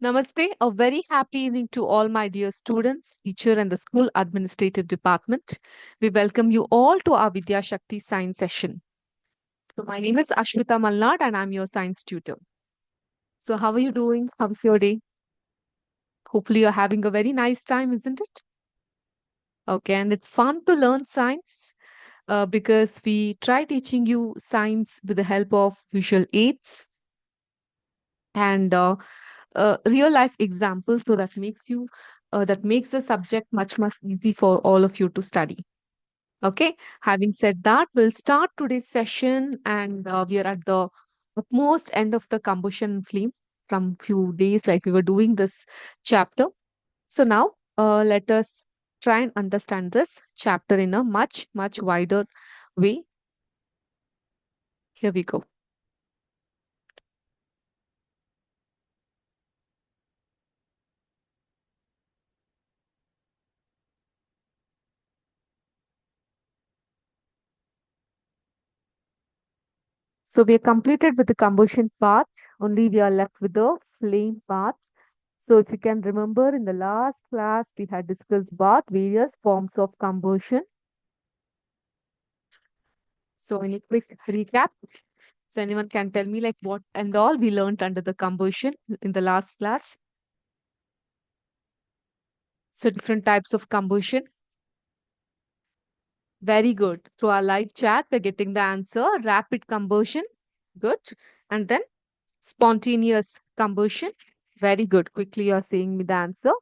Namaste. A very happy evening to all my dear students, teacher, and the school administrative department. We welcome you all to our Vidya Shakti science session. So, my name is Ashwita Malnad, and I'm your science tutor. So, how are you doing? How's your day? Hopefully, you're having a very nice time, isn't it? Okay, and it's fun to learn science because we try teaching you science with the help of visual aids and real life examples, so that makes the subject much easy for all of you to study. Okay, having said that, we'll start today's session, and we are at the utmost end of the combustion flame from few days, like we were doing this chapter. So now, let us try and understand this chapter in a much wider way. Here we go. So we are completed with the combustion part. Only we are left with the flame part. So if you can remember, in the last class we had discussed about various forms of combustion. So any quick recap? So anyone can tell me like what and all we learned under the combustion in the last class? So different types of combustion. Very good. Through our live chat, we're getting the answer. Rapid combustion. Good. And then spontaneous combustion. Very good. Quickly you're saying me the answer.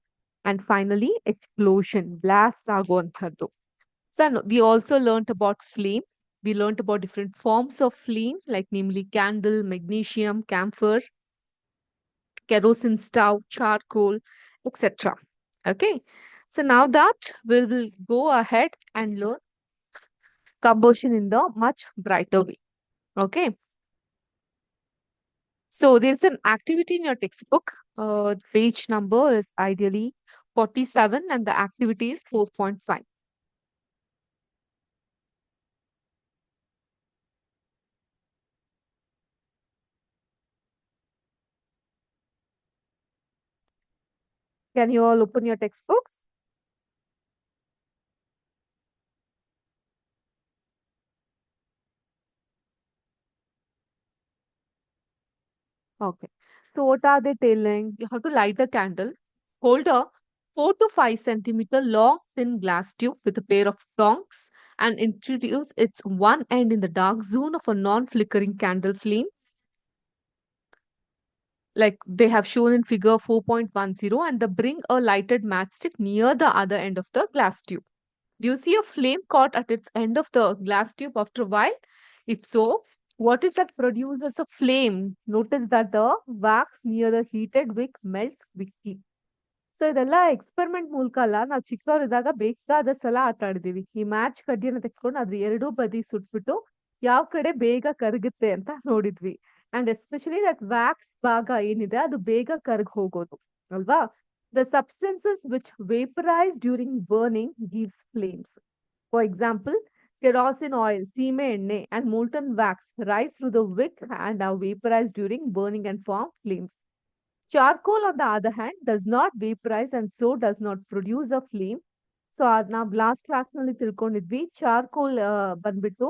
And finally, explosion. Blast aguantado. So we also learnt about flame. We learnt about different forms of flame, like namely candle, magnesium, camphor, kerosene stove, charcoal, etc. Okay. So now that we will go ahead and learn combustion in the much brighter way. Okay. So there's an activity in your textbook. Page number is ideally 47 and the activity is 4.5. Can you all open your textbooks? Okay. So what are they telling? You have to light a candle, hold a 4 to 5 centimeter long thin glass tube with a pair of tongs and introduce its one end in the dark zone of a non-flickering candle flame like they have shown in figure 4.10 and the bring a lighted matchstick near the other end of the glass tube. Do you see a flame caught at its end of the glass tube after a while? If so, what is that produces a flame? Notice that the wax near the heated wick melts quickly. So ಇದೆಲ್ಲ experiment ಮೂಲಕ ಅಲ್ಲ ನಾವು ಚಿಕ್ಕವರಿದ್ದಾಗ ಬೇಕಾದ ಸಲ ಆಟ ಆಡಿದೀವಿ ಈ match ಕಡ್ಡಿನ ತೆಕ್ಕೊಂಡು ಅದ್ರ ಎರಡೂ ಬದಿ ಸುಟ್ಬಿಟ್ಟು ಯಾವ ಕಡೆ ಬೇಗ ಕರಗುತ್ತೆ ಅಂತ ನೋಡಿದ್ವಿ ಅಂಡ್ ಎಸ್ಪೆಷಲಿ ದಟ್ ವ್ಯಾಕ್ಸ್ ಭಾಗ ಏನಿದೆ ಅದು ಬೇಗ ಕರ್ಗ್ ಹೋಗೋದು ಅಲ್ವಾ the substances which vaporise during burning gives flames for example kerosene oil, ಸೀಮೆ ಎಣ್ಣೆ and molten wax rise through the wick and are vaporized during burning and form flames. Charcoal, on the other hand, does not vaporize and so does not produce a flame. So ಅದ್ ನಾವು last class ನಲ್ಲಿ ತಿಳ್ಕೊಂಡಿದ್ವಿ charcoal ಬಂದ್ಬಿಟ್ಟು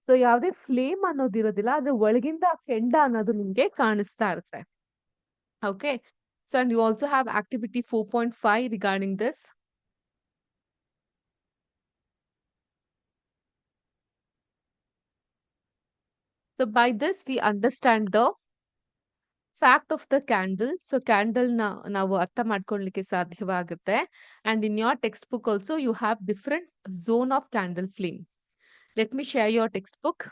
so ಯಾವುದೇ flame ಅನ್ನೋದಿರೋದಿಲ್ಲ ಅದ್ರ ಒಳಗಿಂದ ಕೆಂಡ ಅನ್ನೋದು ನಿಮ್ಗೆ ಕಾಣಿಸ್ತಾ ಇರುತ್ತೆ okay so and you also have activity 4.5 regarding this so by this we understand the fact of the candle so candle ನ ನಾವು ಅರ್ಥ ಮಾಡ್ಕೊಳ್ಲಿಕ್ಕೆ ಸಾಧ್ಯವಾಗುತ್ತೆ and in your text book also you have different zone of candle flame let me share your text book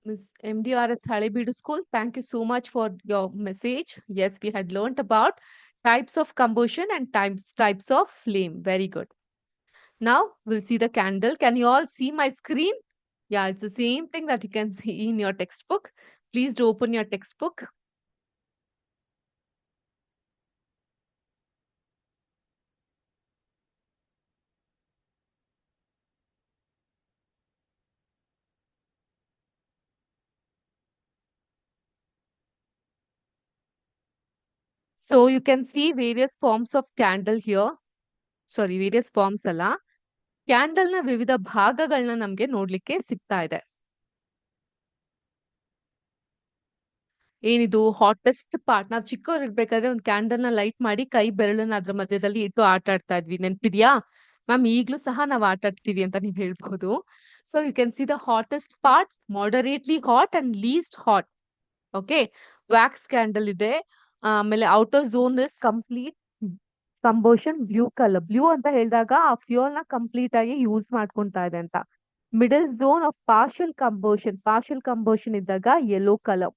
Miss MDRS Halebeedu School, thank you so much for your message. Yes, we had learnt about types of combustion and types of flame. Very good. Now we'll see the candle. Can you all see my screen? Yeah, it's the same thing that you can see in your textbook. Please do open your textbook. So you can see various forms of candle here. Sorry, various forms ಅಲ್ಲ, candle ನ ವಿವಿಧ ಭಾಗಗಳನ್ನ ನಮ್ಗೆ ನೋಡ್ಲಿಕ್ಕೆ ಸಿಗ್ತಾ ಇದೆ. ಏನಿದು hottest part, ನಾವ್ ಚಿಕ್ಕವ್ರು ಇರ್ಬೇಕಾದ್ರೆ ಒಂದು ಕ್ಯಾಂಡಲ್ ನ ಲೈಟ್ ಮಾಡಿ ಕೈ ಬೆರಳನ್ನ ಅದ್ರ ಮಧ್ಯದಲ್ಲಿ ಇಟ್ಟು ಆಟ ಆಡ್ತಾ ಇದ್ವಿ, ನೆನ್ಪಿದ್ಯಾ ಮ್ಯಾಮ್? ಈಗ್ಲೂ ಸಹ ನಾವ್ ಆಟ ಆಡ್ತೀವಿ ಅಂತ ನೀವ್ ಹೇಳ್ಬಹುದು. So you can see the hottest part, moderately hot and least hot. Okay, wax candle ಇದೆ. ಆಮೇಲೆ outer zone is complete combustion, blue colour. Blue ಅಂತ ಹೇಳಿದಾಗ ಆ ಫ್ಯೂಯಲ್ ನ ಕಂಪ್ಲೀಟ್ ಆಗಿ ಯೂಸ್ ಮಾಡ್ಕೊಂತಾ ಇದೆ ಅಂತ. Middle zone of partial combustion, partial combustion ಇದ್ದಾಗ yellow colour.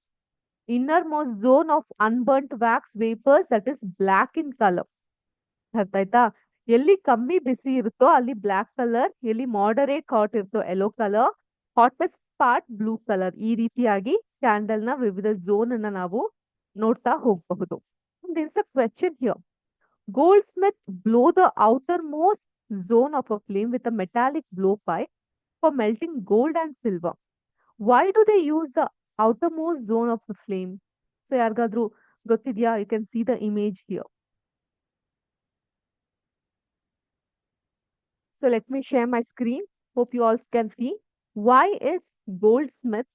Innermost zone of unburnt wax vapours, that is black in colour. ಅರ್ಥ ಆಯ್ತಾ? ಎಲ್ಲಿ ಕಮ್ಮಿ ಬಿಸಿ ಇರುತ್ತೋ ಅಲ್ಲಿ ಬ್ಲಾಕ್ ಕಲರ್, ಎಲ್ಲಿ ಮಾಡರೇಟ್ ಹಾಟ್ ಇರುತ್ತೋ yellow colour, hottest part blue colour. ಈ ರೀತಿಯಾಗಿ ಕ್ಯಾಂಡಲ್ ನ ವಿವಿಧ ಝೋನ್ ಅನ್ನ ನಾವು ನೋಡ್ತಾ ಹೋಗಬಹುದು. This a question here. Goldsmith blow the outermost zone of a flame with a metallic blowpipe for melting gold and silver. Why do they use the outermost zone of the flame? So ಯಾರಿಗಾದ್ರೂ ಗೊತ್ತಿದ್ಯಾ? You can see the image here. So let me share my screen. Hope you all can see. Why is Goldsmith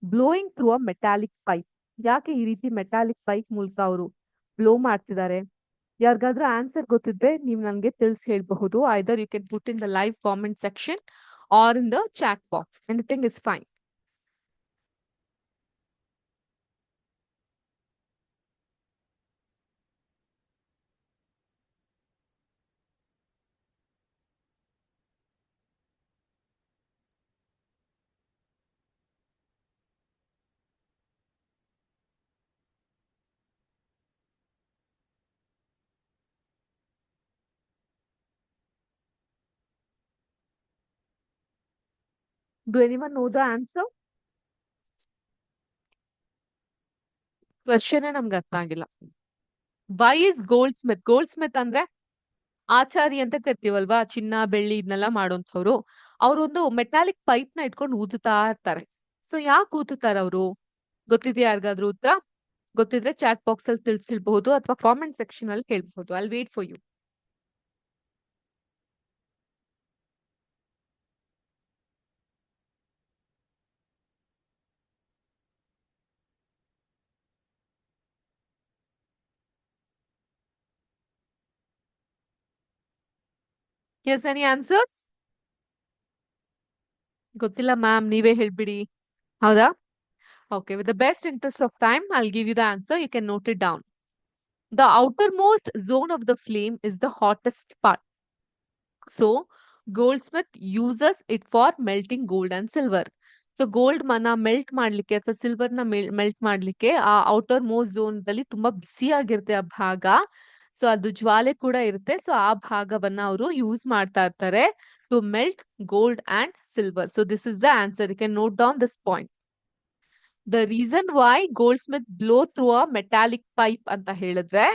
blowing through a metallic pipe? ಯಾಕೆ ಈ ರೀತಿ metallic pipe ಮೂಲಕ ಅವರು blow ಮಾಡ್ತಿದ್ದಾರೆ? ಯಾರಿಗಾದ್ರೂ answer ಗೊತ್ತಿದ್ರೆ ನೀವು ನನಗೆ ತಿಳಿಸಿ ಹೇಳಬಹುದು. Either you can put in the live comment section or in the chat box. Anything is fine. Do anyone know the answer? Question ನಮ್ಗೆ ಅರ್ಥ ಆಗಿಲ್ಲ. Why is goldsmith? Goldsmith ಅಂದ್ರೆ ಆಚಾರಿ ಅಂತ ಕರಿತೀವಲ್ವಾ, ಚಿನ್ನ ಬೆಳ್ಳಿ ಇದನ್ನೆಲ್ಲ ಮಾಡೋಂಥವ್ರು. ಅವರೊಂದು ಮೆಟಾಲಿಕ್ ಪೈಪ್ ನ ಇಟ್ಕೊಂಡು ಊದುತ್ತಾ ಇರ್ತಾರೆ. ಸೊ ಯಾಕೆ ಊದುತ್ತಾರೆ ಅವರು? ಗೊತ್ತಿದೆಯಾ ಯಾರಿಗಾದ್ರೂ ಉತ್ತರ? ಗೊತ್ತಿದ್ರೆ ಚಾಟ್ ಬಾಕ್ಸ್ ಅಲ್ಲಿ ತಿಳಿಸಿರ್ಬಹುದು ಅಥವಾ ಕಾಮೆಂಟ್ ಸೆಕ್ಷನ್ ಅಲ್ಲಿ ಹೇಳ್ಬಹುದು. I wait for you. Yes, any answers? ಗೊತ್ತಿಲ್ಲ ಮ್ಯಾಮ್, ನೀವೇ ಹೇಳ್ಬಿಡಿ. ಹೌದಾ? Okay, with the best interest of time, I'll give you the answer. You can note it down. The outermost zone of the flame is the hottest part. So, goldsmith uses it for melting gold and silver. So gold ಮನ melt ಮಾಡ್ಲಿಕ್ಕೆ ಅಥವಾ silver ನ melt ಮಾಡ್ಲಿಕ್ಕೆ ಆ outer most zone ದಲ್ಲಿ ತುಂಬಾ ಬಿಸಿಯಾಗಿರುತ್ತೆ ಆ ಭಾಗ. ಸೊ ಅದು ಜ್ವಾಲೆ ಕೂಡ ಇರುತ್ತೆ. ಸೊ ಆ ಭಾಗವನ್ನ ಅವರು ಯೂಸ್ ಮಾಡ್ತಾ ಇರ್ತಾರೆ to melt gold and silver. So this is the answer. You can note down this point. The reason why goldsmith blow through a metallic pipe ಅಂತ ಹೇಳಿದ್ರೆ,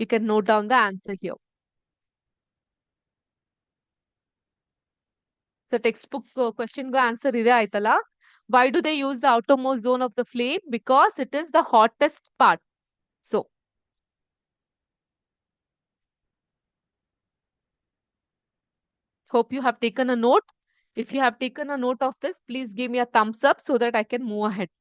you can note down the answer here. The textbook question go answer ಇದೆ ಆಯ್ತಲ್ಲ. Why do they use the outermost zone of the flame? Because it is the hottest part. So, hope you have taken a note. If you have taken a note of this, please give me a thumbs up so that I can move ahead.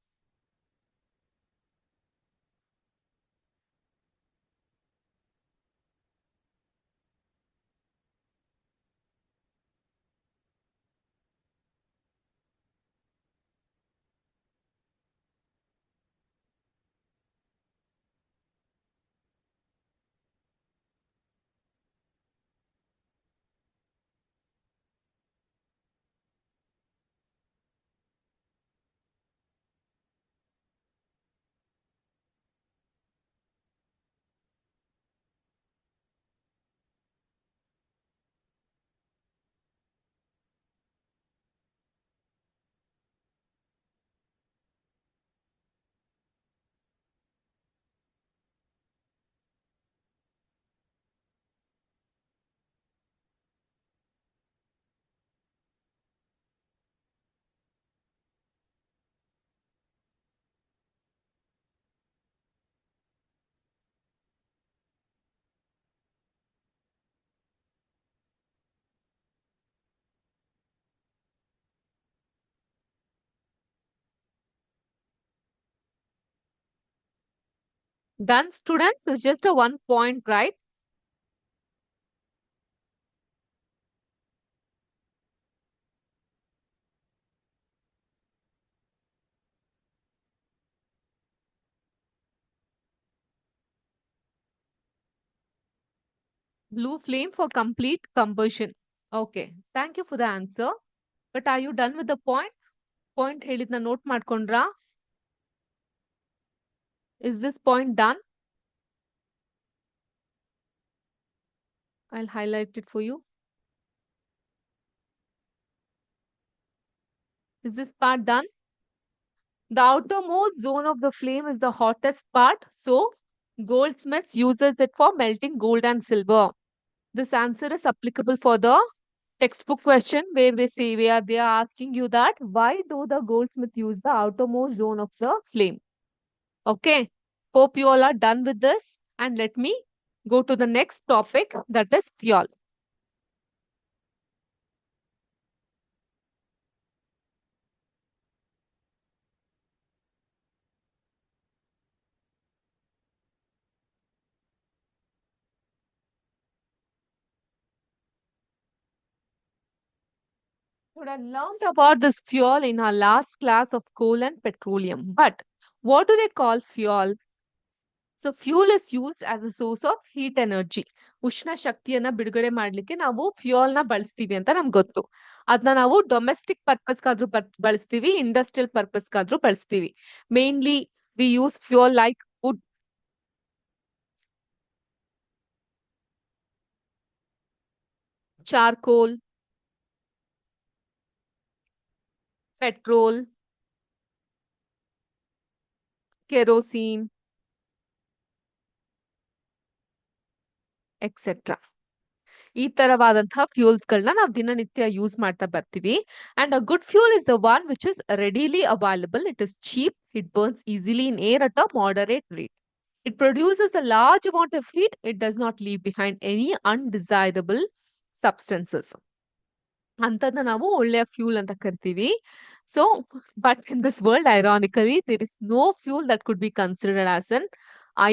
Done, students. It's just a 1 point, right? Blue flame for complete combustion. Okay. Thank you for the answer. But are you done with the point? Point ಹೇಳಿದ್ನ note ಮಾಡ್ಕೊಂಡ್ರಾ? Is this point done? I'll highlight it for you. Is this part done? The outermost zone of the flame is the hottest part, so goldsmiths uses it for melting gold and silver. This answer is applicable for the textbook question where they are asking you that why do the goldsmith use the outermost zone of the flame? Okay. Hope you all are done with this and let me go to the next topic, that is fuel. We have learned about this fuel in our last class of coal and petroleum. But what do they call fuel? So fuel is used as a source of heat energy. ಉಷ್ಣ ಶಕ್ತಿಯನ್ನ ಬಿಡುಗಡೆ ಮಾಡ್ಲಿಕ್ಕೆ ನಾವು fuel ನ ಬಳಸ್ತೀವಿ ಅಂತ ನಮ್ಗೆ ಗೊತ್ತು. ಅದನ್ನ ನಾವು ಡೊಮೆಸ್ಟಿಕ್ ಪರ್ಪಸ್ಗಾದ್ರೂ ಬಳಸ್ತೀವಿ, ಇಂಡಸ್ಟ್ರಿಯಲ್ ಪರ್ಪಸ್ಗಾದ್ರೂ ಬಳಸ್ತೀವಿ. Mainly we use fuel like wood, charcoal, petrol, kerosene, etcetera. ಈ ತರವಾದಂತಹ ಫ್ಯೂಲ್ಸ್ ಗಳನ್ನ ನಾವು ದಿನನಿತ್ಯ ಯೂಸ್ ಮಾಡ್ತಾ ಬರ್ತೀವಿ. And a good fuel is the one which is readily available. It is cheap. It burns easily in air at a moderate rate. It produces a large amount of heat. It does not leave behind any undesirable substances. ಅಂತದನ್ನ ನಾವು ಒಳ್ಳೆಯ fuel ಅಂತ ಕರಿತೀವಿ. So but in this world ironically there is no fuel that could be considered as an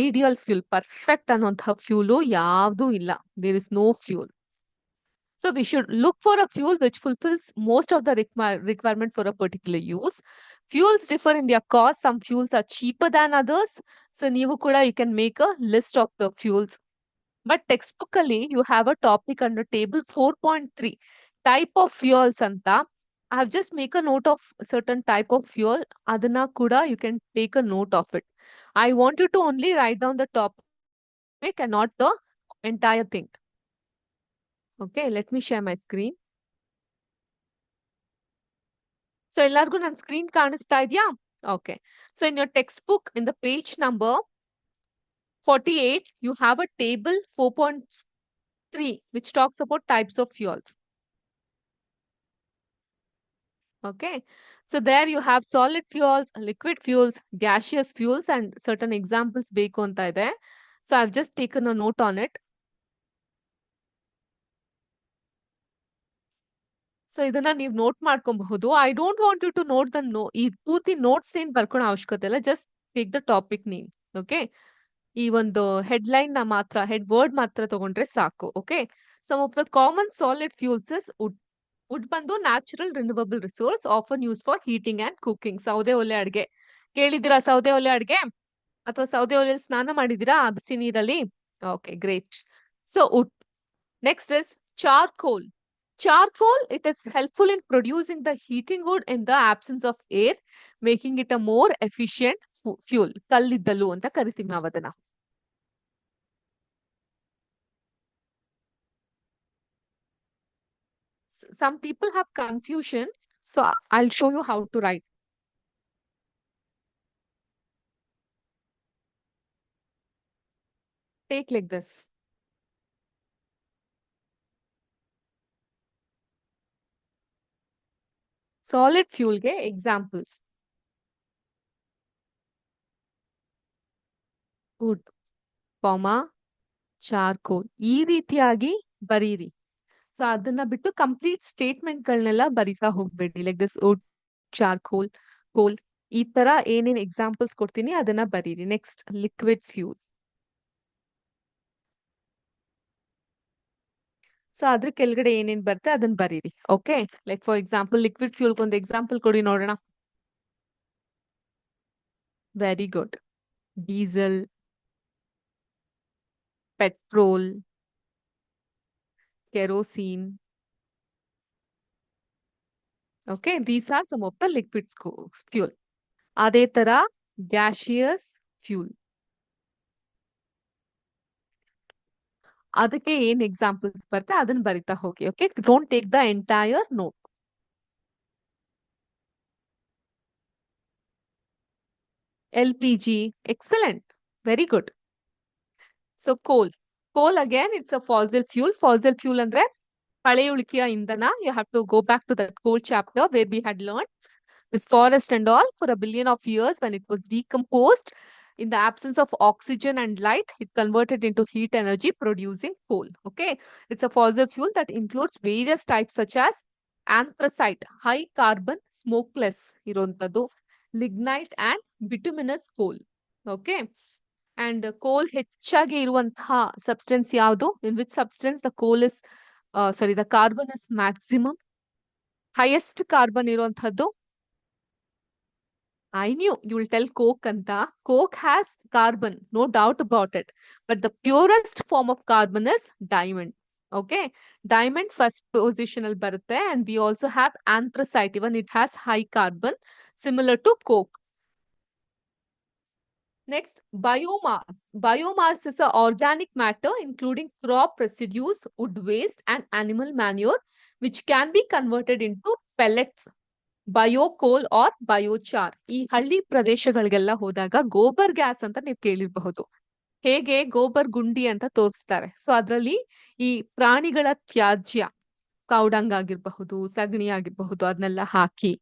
ideal fuel. Perfect ಅನ್ನುವಂತಹ fuel ಯಾವುದೂ ಇಲ್ಲ. There is no fuel. So we should look for a fuel which fulfills most of the requirement for a particular use. Fuels differ in their cost. Some fuels are cheaper than others. So ನೀವು ಕೂಡ you can make a list of the fuels. But textbookally you have a topic under table 4.3 type of fuels ಅಂತ. I have just make a note of certain type of fuel. ಅದನ್ನ ಕೂಡ you can take a note of it. I want you to only write down the topic and not the entire thing. Okay, let me share my screen. So ಎಲ್ಲರಿಗೂ ನನ್ನ screen ಕಾಣಿಸ್ತಾ ಇದೆಯಾ? Okay. So in your text book in the page number 48 you have a table 4.3 which talks about types of fuels. Okay, so there you have solid fuels, liquid fuels, gaseous fuels and certain examples ಬೇಕು ಅಂತ ಇದೆ. So I've just taken a note on it. So ಇದನ್ನ ನೀವು note ಮಾಡ್ಕೊಬಹುದು. I don't want you to note the ಈ ಪೂರ್ತಿ notes ಏನ್ ಬರ್ಕೊಳ್ಳೋ ಅವಶ್ಯಕತೆ ಇಲ್ಲ. Just take the topic name. Okay, ಈ ಒಂದು ಹೆಡ್ಲೈನ್ ನ ಮಾತ್ರ, ಹೆಡ್ ವರ್ಡ್ ಮಾತ್ರ ತಗೊಂಡ್ರೆ ಸಾಕು. Okay, some of the common solid fuels is wood. Wood ಬಂದು natural renewable resource often use for heating and cooking. ಸೌದೆ ಒಲೆ ಅಡ್ಗೆ ಕೇಳಿದಿರಾ? ಸೌದೆ ಒಲೆ ಅಡ್ಗೆ ಅಥವಾ ಸೌದೆ ಒಲೆಯಲ್ಲಿ ಸ್ನಾನ ಮಾಡಿದಿರಾ ಬಿಸಿ ನೀರಲ್ಲಿ? Okay, great. So wood. Next is charcoal. Charcoal, it is helpful in producing the heating wood in the absence of air, making it a more efficient fuel. ಕಲ್ಲಿದ್ದಲು ಅಂತ ಕರಿತೀವಿ ನಾವು ಅದನ್ನ. Some people have confusion, so I'll show you how to write. Take like this. Solid fuel ಗೆ examples. Wood, comma, charcoal. ಈ ರೀತಿಯಾಗಿ ಬರೀರಿ. So ಅದನ್ನ ಬಿಟ್ಟು ಕಂಪ್ಲೀಟ್ ಸ್ಟೇಟ್ಮೆಂಟ್ ಗಳನ್ನೆಲ್ಲ ಬರಿತಾ ಹೋಗ್ಬೇಡಿ. ಲೈಕ್ ದಿಸ್ ವುಡ್, ಚಾರ್ಕೋಲ್, ಕೋಲ್. ಈ ತರ ಏನೇನ್ ಎಕ್ಸಾಂಪಲ್ಸ್ ಕೊಡ್ತೀನಿ ಅದನ್ನ ಬರೀರಿ. Next liquid fuel. ಸೊ ಅದ್ರ ಕೆಳಗಡೆ ಏನೇನ್ ಬರುತ್ತೆ ಅದನ್ನ ಬರೀರಿ. Okay, like for example liquid fuel ಒಂದು ಎಕ್ಸಾಂಪಲ್ ಕೊಡಿ ನೋಡೋಣ. Very good. Diesel, petrol, kerosene. Okay, these are some of the liquid fuel. ಅದೇ ತರ ಗ್ಯಾಸಿಯಸ್ ಫ್ಯೂಲ್. ಅದಕ್ಕೆ ಏನ್ ಎಕ್ಸಾಂಪಲ್ಸ್ ಬರುತ್ತೆ ಅದನ್ನ ಬರಿತಾ ಹೋಗಿ. Okay, don't take the entire note. LPG, excellent, very good. So coal again, it's a fossil fuel. Fossil fuel ಅಂದ್ರೆ ಪಳೆಯುಳಿಕೆಯ ಇಂಧನ. You have to go back to that coal chapter where we had learned this forest and all for a billion of years when it was decomposed. In the absence of oxygen and light, it converted into heat energy producing coal. Okay, it's a fossil fuel that includes various types such as anthracite, high carbon, smokeless ಇರುವಂತದ್ದು, lignite and bituminous coal. Okay, and coal ಹೆಚ್ಚಾಗಿ ಇರುವಂತಹ substance ಯಾವುದು? In which substance the coal is the carbon is maximum, highest carbon ಇರುವಂತದ್ದು? I knew you will tell Coke anta. Coke has carbon, no doubt about it. But the purest form of carbon is diamond. Okay. Diamond first positional barutte, and we also have anthracite. Even it has high carbon, similar to Coke. Next, biomass. Biomass is an organic matter including crop residues, wood waste, and animal manure, which can be converted into pellets, biocoal or biochar. ಈ ಹಳ್ಳಿ ಪ್ರದೇಶಗಳಿಗೆಲ್ಲ ಹೋದಾಗ gobar gas ಅಂತ ನೀವು ಕೇಳಿರಬಹುದು. ಹೇಗೆ ಗೋಬರ್ ಗುಂಡಿ ಅಂತ ತೋರಿಸ್ತಾರೆ. ಸೊ ಅದ್ರಲ್ಲಿ ಈ ಪ್ರಾಣಿಗಳ ತ್ಯಾಜ್ಯ, ಕೌಡಂಗ್ ಆಗಿರಬಹುದು, ಸಗಣಿ ಆಗಿರಬಹುದು, ಅದನ್ನೆಲ್ಲ ಹಾಕಿ,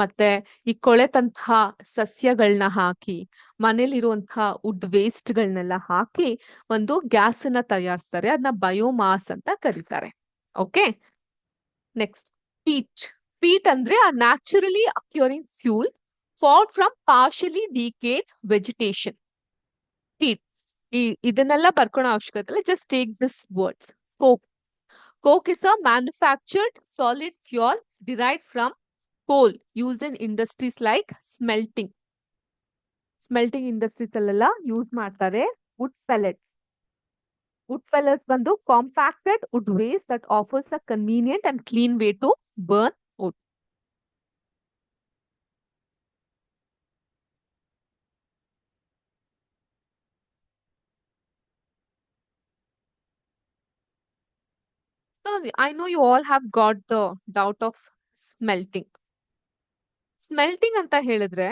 ಮತ್ತೆ ಈ ಕೊಳೆತಂತಹ ಸಸ್ಯಗಳನ್ನ ಹಾಕಿ, ಮನೇಲಿರುವಂತಹ ವುಡ್ ವೇಸ್ಟ್ ಗಳನ್ನೆಲ್ಲ ಹಾಕಿ ಒಂದು ಗ್ಯಾಸ್ ಅನ್ನ ತಯಾರಿಸ್ತಾರೆ. ಅದನ್ನ ಬಯೋಮಾಸ್ ಅಂತ ಕರೀತಾರೆ. Okay, next peat. Peat ಅಂದ್ರೆ a naturally occurring fuel formed from partially decayed vegetation. Peat. ಇದನ್ನೆಲ್ಲ ಬರ್ಕೊಳ್ಳೋ ಅವಶ್ಯಕತೆ ಇಲ್ಲ. Just take this words. Coke. Coke is a manufactured solid fuel derived from coal used in industries like smelting. Smelting industries ಅಲ್ಲೆಲ್ಲ use ಮಾಡ್ತಾರೆ wood pellets. Wood pellets ಬಂದು compacted wood waste that offers a convenient and clean way to burn wood. So I know you all have got the doubt of smelting. Smelting ಅಂತ ಹೇಳಿದ್ರೆ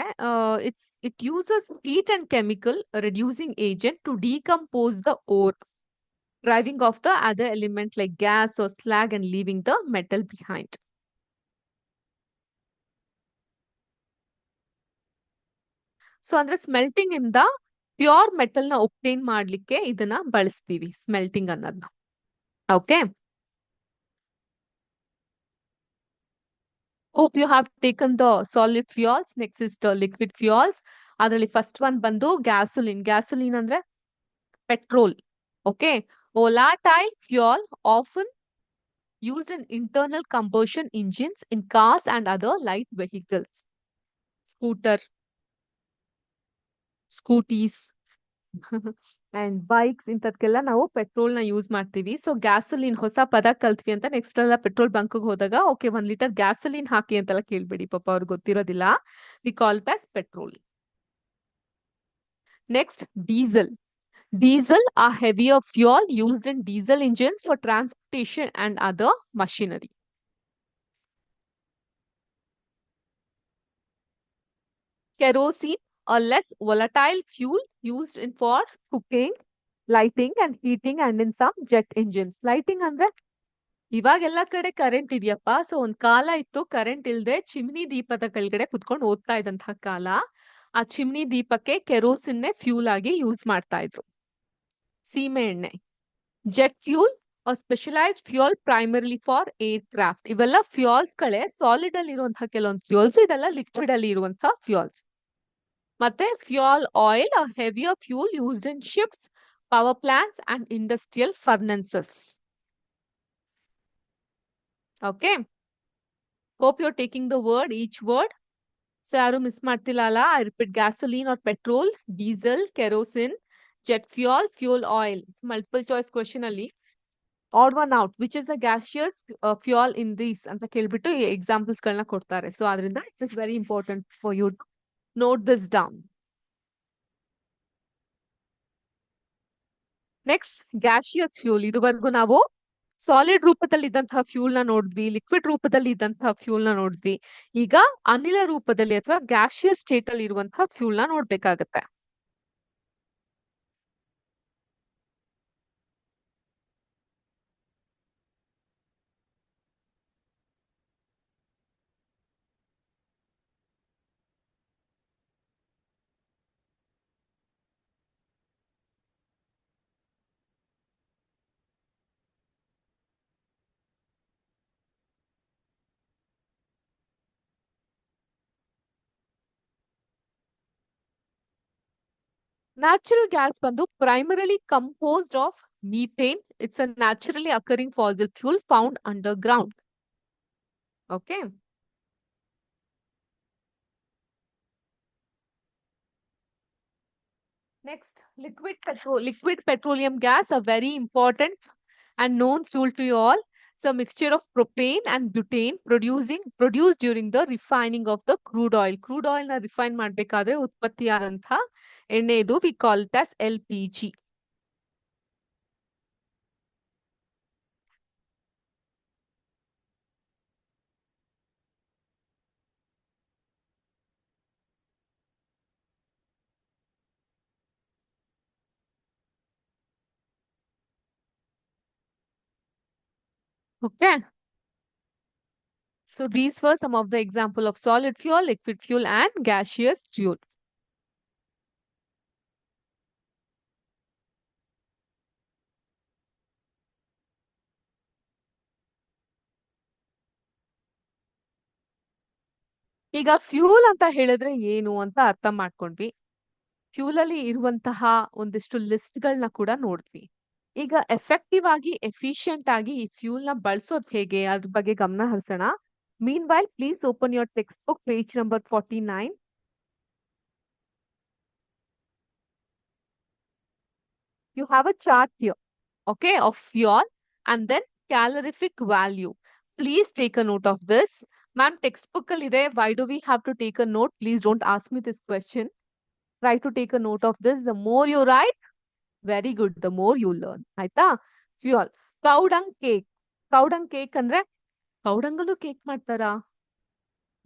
it uses heat and chemical reducing agent to decompose the ore, driving off the other element like gas or slag and leaving the metal behind. So ಅಂದ್ರೆ smelting ಇಂದ pure metal ನ obtain ಮಾಡ್ಲಿಕ್ಕೆ ಇದನ್ನ ಬಳಸ್ತೀವಿ, smelting ಅನ್ನೋದನ್ನ. Okay, hope you have taken the solid fuels. Next is the liquid fuels. ಅದರಲ್ಲಿ first one ಬಂದು gasoline. Gasoline ಅಂದ್ರೆ petrol. Okay, volatile fuel often used in internal combustion engines in cars and other light vehicles. Scooties and bikes ಇಂಥದ್ಕೆಲ್ಲ ನಾವು petrol ನ use ಮಾಡ್ತೀವಿ. So gasoline ಹೊಸ ಪದ ಕಲ್ತ್ವಿ ಅಂತ ನೆಕ್ಸ್ಟ್ ಎಲ್ಲ ಪೆಟ್ರೋಲ್ ಬಂಕ್ ಹೋದಾಗ ಓಕೆ 1 ಲೀಟರ್ ಗ್ಯಾಸೋಲಿನ್ ಹಾಕಿ ಅಂತೆಲ್ಲ ಕೇಳ್ಬೇಡಿ, ಪಾಪ ಅವ್ರಿಗೆ ಗೊತ್ತಿರೋದಿಲ್ಲ. We call it as petrol. Next diesel. Diesel, a heavier fuel used in diesel engines for transportation and other machinery. Kerosene, a less volatile fuel used in for cooking, lighting and heating and in some jet engines. Lighting ಅಂದ್ರೆ ಇವಾಗೆಲ್ಲ ಕಡೆ current ಇದೆಯಪ್ಪ. So ಒಂದ್ ಕಾಲ ಇತ್ತು current ಇಲ್ದೆ chimney ದೀಪದ ಕೆಳಗಡೆ ಕುತ್ಕೊಂಡು ಓದ್ತಾ ಇದ್ದಂತಹ ಕಾಲ. ಆ ಚಿಮ್ನಿ ದೀಪಕ್ಕೆ ಕೆರೋಸಿನ್ನೇ ಫ್ಯೂಲ್ ಆಗಿ ಯೂಸ್ ಮಾಡ್ತಾ ಇದ್ರು. ಸೀಮೆ ಎಣ್ಣೆ. Jet fuel, specialised fuel primarily for air craft. ಇವೆಲ್ಲ ಫ್ಯೂಲ್ಸ್ ಗಳೇ. ಸಾಲಿಡ್ ಅಲ್ಲಿ ಇರುವಂತಹ ಕೆಲವೊಂದು ಫ್ಯೂಲ್ಸ್, ಇದೆಲ್ಲ ಲಿಕ್ವಿಡ್ ಅಲ್ಲಿ ಇರುವಂತಹ ಫ್ಯೂಲ್ಸ್. ಮತ್ತೆ fuel oil, a heavier fuel used in ships, power plants and industrial furnaces. Okay. Hope you're taking the word, each word. So ಯಾರು ಮಿಸ್ ಮಾಡ್ತಿಲ್ಲ ಅಲ್ಲ? I repeat, gasoline or petrol, diesel, kerosene, jet fuel, fuel oil. Multiple choice question ಅಲ್ಲಿ odd one out, which is the gaseous fuel in these ಅಂತ ಕೇಳ್ಬಿಟ್ಟು examples ಗಳನ್ನ ಕೊಡ್ತಾರೆ. So ಅದರಿಂದ it is very important for you to note this down. Next gaseous fuel. ಇದುವರೆಗೂ ನಾವು solid ರೂಪದಲ್ಲಿ ಇದ್ದಂತಹ ಫ್ಯೂಲ್ ನ ನೋಡಿದ್ವಿ, ಲಿಕ್ವಿಡ್ ರೂಪದಲ್ಲಿ ಇದ್ದಂತಹ ಫ್ಯೂಲ್ ನ ನೋಡಿದ್ವಿ. ಈಗ ಅನಿಲ ರೂಪದಲ್ಲಿ ಅಥವಾ ಗ್ಯಾಸಿಯಸ್ ಸ್ಟೇಟ್ ಅಲ್ಲಿ ಇರುವಂತಹ ಫ್ಯೂಲ್ ನ ನೋಡ್ಬೇಕಾಗತ್ತೆ. Natural gas ಬಂದು primarily composed of methane. It's a naturally occurring fossil fuel found underground. Okay. Next, liquid petrol. Liquid petroleum gas, a very important and known fuel to you all. It's a mixture of propane and butane produced during the refining of the crude oil. Crude oil na refine ಮಾಡ್ಬೇಕಾದ್ರೆ ಉತ್ಪತ್ತಿಯಾದಂಥ ಎಣ್ಣೆ ಇದು. We call it as LPG. Okay. So these were some of the example of solid fuel, liquid fuel and gaseous fuel. ಈಗ fuel ಅಂತ ಹೇಳಿದ್ರೆ ಏನು ಅಂತ ಅರ್ಥ ಮಾಡ್ಕೊಂಡ್ವಿ. ಫ್ಯೂಲ್ ಅಲ್ಲಿ ಇರುವಂತಹ ಒಂದಿಷ್ಟು ಲಿಸ್ಟ್ ಗಳನ್ನ ಕೂಡ ನೋಡಿದ್ವಿ. ಈಗ ಎಫೆಕ್ಟಿವ್ ಆಗಿ ಎಫಿಷಿಯಂಟ್ ಆಗಿ ಈ ಫ್ಯೂಲ್ ನ ಬಳಸೋದು ಹೇಗೆ ಅದ್ರ ಬಗ್ಗೆ ಗಮನ ಹರಿಸೋಣ. Meanwhile please open your text book page number 49. You have a chart here, okay, of fuel and then calorific value. Please take a note of this. Ma'am, textbook ಅಲ್ಲಿ ಇದೆ. Why do we have to take a note? Please don't ask me this question. Try to take a note of this. The more you write, very good. The more you learn. ಆಯ್ತಾ? Fuel. ಕೌಡಂಗ್ cake. ಕೌಡಂಗ್ cake ಅಂದ್ರೆ ಕೌಡಂಗಲ್ಲೂ cake ಮಾಡ್ತಾರಾ?